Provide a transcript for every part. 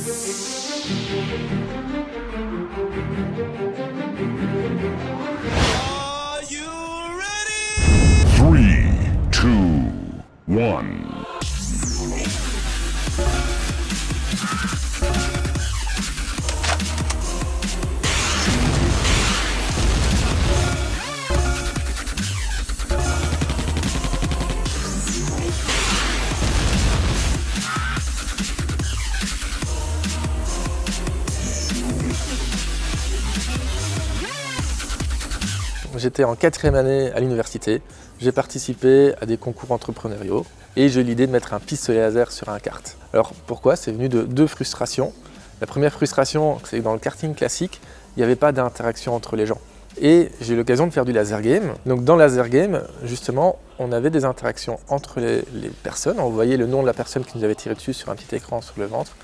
Three, two, one. J'étais en 4e année à l'université, j'ai participé à des concours entrepreneuriaux et j'ai eu l'idée de mettre un pistolet laser sur un kart. Alors pourquoi? C'est venu de deux frustrations. La première frustration, c'est que dans le karting classique, il n'y avait pas d'interaction entre les gens. Et j'ai eu l'occasion de faire du laser game. Donc dans le laser game, justement, on avait des interactions entre les personnes. On voyait le nom de la personne qui nous avait tiré dessus sur un petit écran sur le ventre.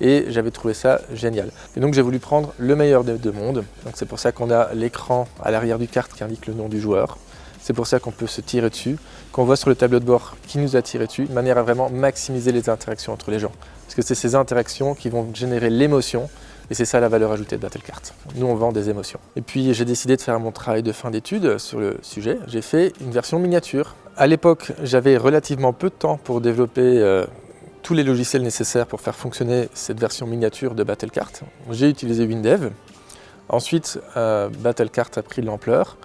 Et j'avais trouvé ça génial. Et donc j'ai voulu prendre le meilleur des deux mondes. Donc c'est pour ça qu'on a l'écran à l'arrière du kart qui indique le nom du joueur. C'est pour ça qu'on peut se tirer dessus, qu'on voit sur le tableau de bord qui nous a tiré dessus, de manière à vraiment maximiser les interactions entre les gens. Parce que c'est ces interactions qui vont générer l'émotion, et c'est ça la valeur ajoutée de Battle Kart. Nous, on vend des émotions. Et puis j'ai décidé de faire mon travail de fin d'études sur le sujet. J'ai fait une version miniature. À l'époque, j'avais relativement peu de temps pour développer tous les logiciels nécessaires pour faire fonctionner cette version miniature de Battle Kart. J'ai utilisé WinDev. Ensuite, Battle Kart a pris de l'ampleur.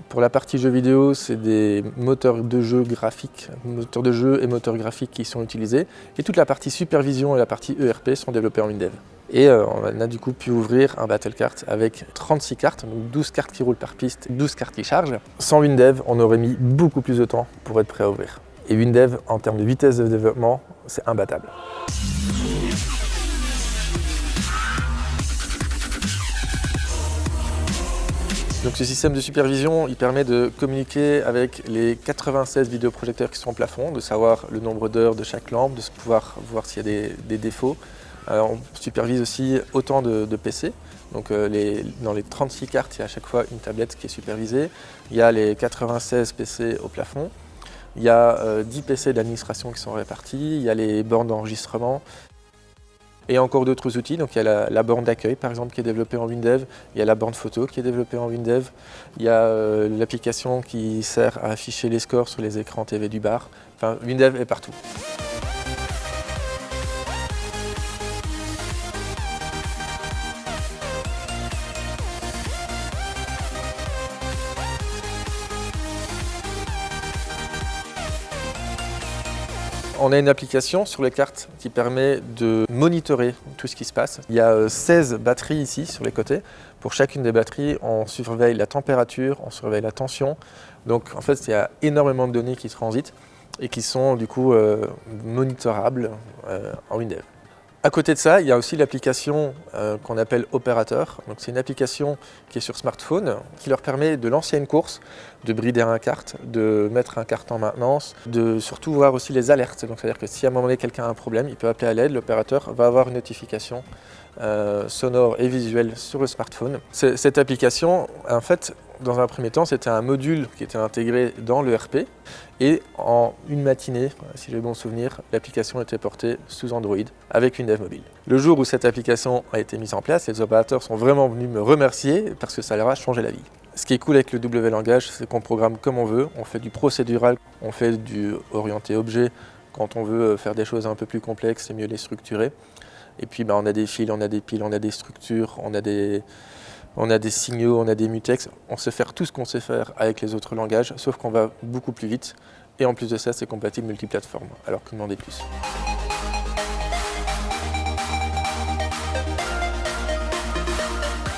Pour la partie jeux vidéo, c'est des moteurs de jeu graphiques, moteurs de jeu et moteurs graphiques qui sont utilisés. Et toute la partie supervision et la partie ERP sont développées en WinDev. Et on a du coup pu ouvrir un Battle Kart avec 36 cartes, donc 12 cartes qui roulent par piste, 12 cartes qui chargent. Sans WinDev, on aurait mis beaucoup plus de temps pour être prêt à ouvrir. Et WinDev, en termes de vitesse de développement, c'est imbattable. Donc ce système de supervision, il permet de communiquer avec les 96 vidéoprojecteurs qui sont au plafond, de savoir le nombre d'heures de chaque lampe, de pouvoir voir s'il y a des défauts. On supervise aussi autant de PC. Donc dans les 36 cartes, il y a à chaque fois une tablette qui est supervisée. Il y a les 96 PC au plafond. Il y a 10 PC d'administration qui sont répartis. Il y a les bornes d'enregistrement. Et encore d'autres outils, donc il y a la borne d'accueil par exemple qui est développée en WinDev, il y a la borne photo qui est développée en WinDev, il y a l'application qui sert à afficher les scores sur les écrans TV du bar, enfin WinDev est partout. On a une application sur les cartes qui permet de monitorer tout ce qui se passe. Il y a 16 batteries ici sur les côtés. Pour chacune des batteries, on surveille la température, on surveille la tension. Donc en fait, il y a énormément de données qui transitent et qui sont du coup monitorables en WinDev. À côté de ça, il y a aussi l'application qu'on appelle Opérateur. Donc c'est une application qui est sur smartphone qui leur permet de lancer une course, de brider un kart, de mettre un kart en maintenance, de surtout voir aussi les alertes. Donc c'est-à-dire que si à un moment donné quelqu'un a un problème, il peut appeler à l'aide, l'opérateur va avoir une notification sonore et visuelle sur le smartphone. Cette application, en fait, dans un premier temps, c'était un module qui était intégré dans l'ERP et en une matinée, si j'ai bon souvenir, l'application était portée sous Android avec WinDev mobile. Le jour où cette application a été mise en place, les opérateurs sont vraiment venus me remercier parce que ça leur a changé la vie. Ce qui est cool avec le W-langage, c'est qu'on programme comme on veut, on fait du procédural, on fait du orienté objet quand on veut faire des choses un peu plus complexes et mieux les structurer. Et puis on a des fils, on a des piles, on a des structures, on a des signaux, on a des mutex. On sait faire tout ce qu'on sait faire avec les autres langages, sauf qu'on va beaucoup plus vite. Et en plus de ça, c'est compatible multiplateforme, alors que demander plus.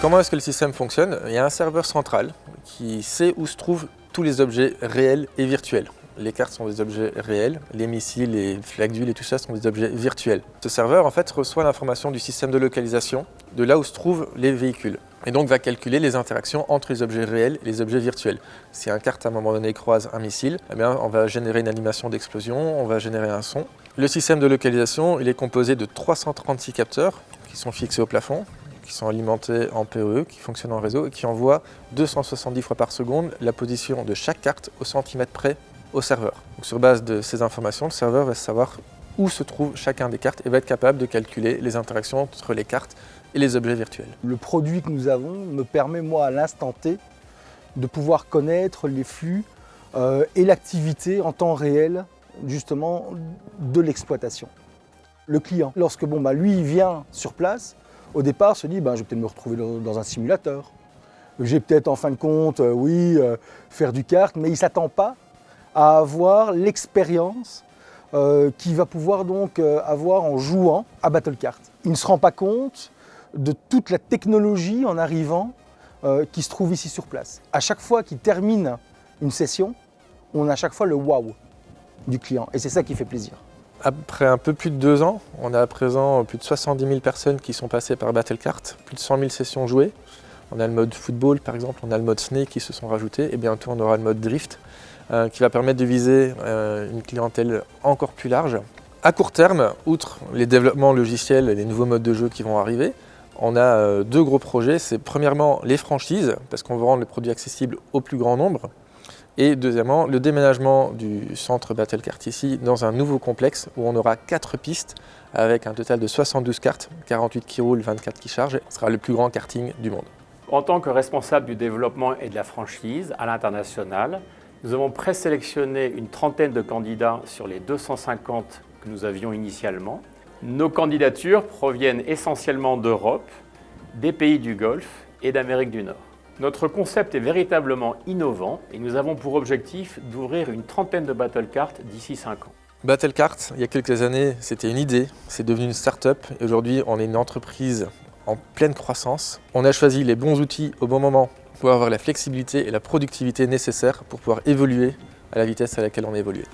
Comment est-ce que le système fonctionne? Il y a un serveur central qui sait où se trouvent tous les objets réels et virtuels. Les cartes sont des objets réels, les missiles, les flaques d'huile et tout ça sont des objets virtuels. Ce serveur en fait reçoit l'information du système de localisation de là où se trouvent les véhicules et donc va calculer les interactions entre les objets réels et les objets virtuels. Si un kart à un moment donné croise un missile, eh bien, on va générer une animation d'explosion, on va générer un son. Le système de localisation il est composé de 336 capteurs qui sont fixés au plafond, qui sont alimentés en PoE, qui fonctionnent en réseau et qui envoient 270 fois par seconde la position de chaque carte au centimètre près au serveur. Donc, sur base de ces informations, le serveur va savoir où se trouve chacun des cartes et va être capable de calculer les interactions entre les cartes et les objets virtuels. Le produit que nous avons me permet, moi, à l'instant T, de pouvoir connaître les flux et l'activité en temps réel, justement, de l'exploitation. Le client, lorsque lui il vient sur place, au départ se dit je vais peut-être me retrouver dans un simulateur. J'ai peut-être en fin de compte, faire du kart, mais il ne s'attend pas à avoir l'expérience qu'il va pouvoir donc avoir en jouant à Battle Kart. Il ne se rend pas compte de toute la technologie en arrivant qui se trouve ici sur place. À chaque fois qu'il termine une session, on a à chaque fois le wow du client et c'est ça qui fait plaisir. Après un peu plus de 2 ans, on a à présent plus de 70 000 personnes qui sont passées par Battle Kart, plus de 100 000 sessions jouées. On a le mode football par exemple, on a le mode Snake qui se sont rajoutés et bientôt on aura le mode Drift qui va permettre de viser une clientèle encore plus large. À court terme, outre les développements logiciels et les nouveaux modes de jeu qui vont arriver, on a 2 gros projets. C'est premièrement les franchises, parce qu'on veut rendre les produits accessibles au plus grand nombre. Et deuxièmement, le déménagement du centre Battle Kart ici dans un nouveau complexe où on aura 4 pistes avec un total de 72 cartes, 48 qui roulent, 24 qui chargent. Ce sera le plus grand karting du monde. En tant que responsable du développement et de la franchise à l'international, nous avons présélectionné une trentaine de candidats sur les 250 que nous avions initialement. Nos candidatures proviennent essentiellement d'Europe, des pays du Golfe et d'Amérique du Nord. Notre concept est véritablement innovant et nous avons pour objectif d'ouvrir une trentaine de Battle Kart d'ici 5 ans. Battle Kart, il y a quelques années, c'était une idée, c'est devenu une start-up et aujourd'hui on est une entreprise en pleine croissance. On a choisi les bons outils au bon moment pour avoir la flexibilité et la productivité nécessaires pour pouvoir évoluer à la vitesse à laquelle on a évolué.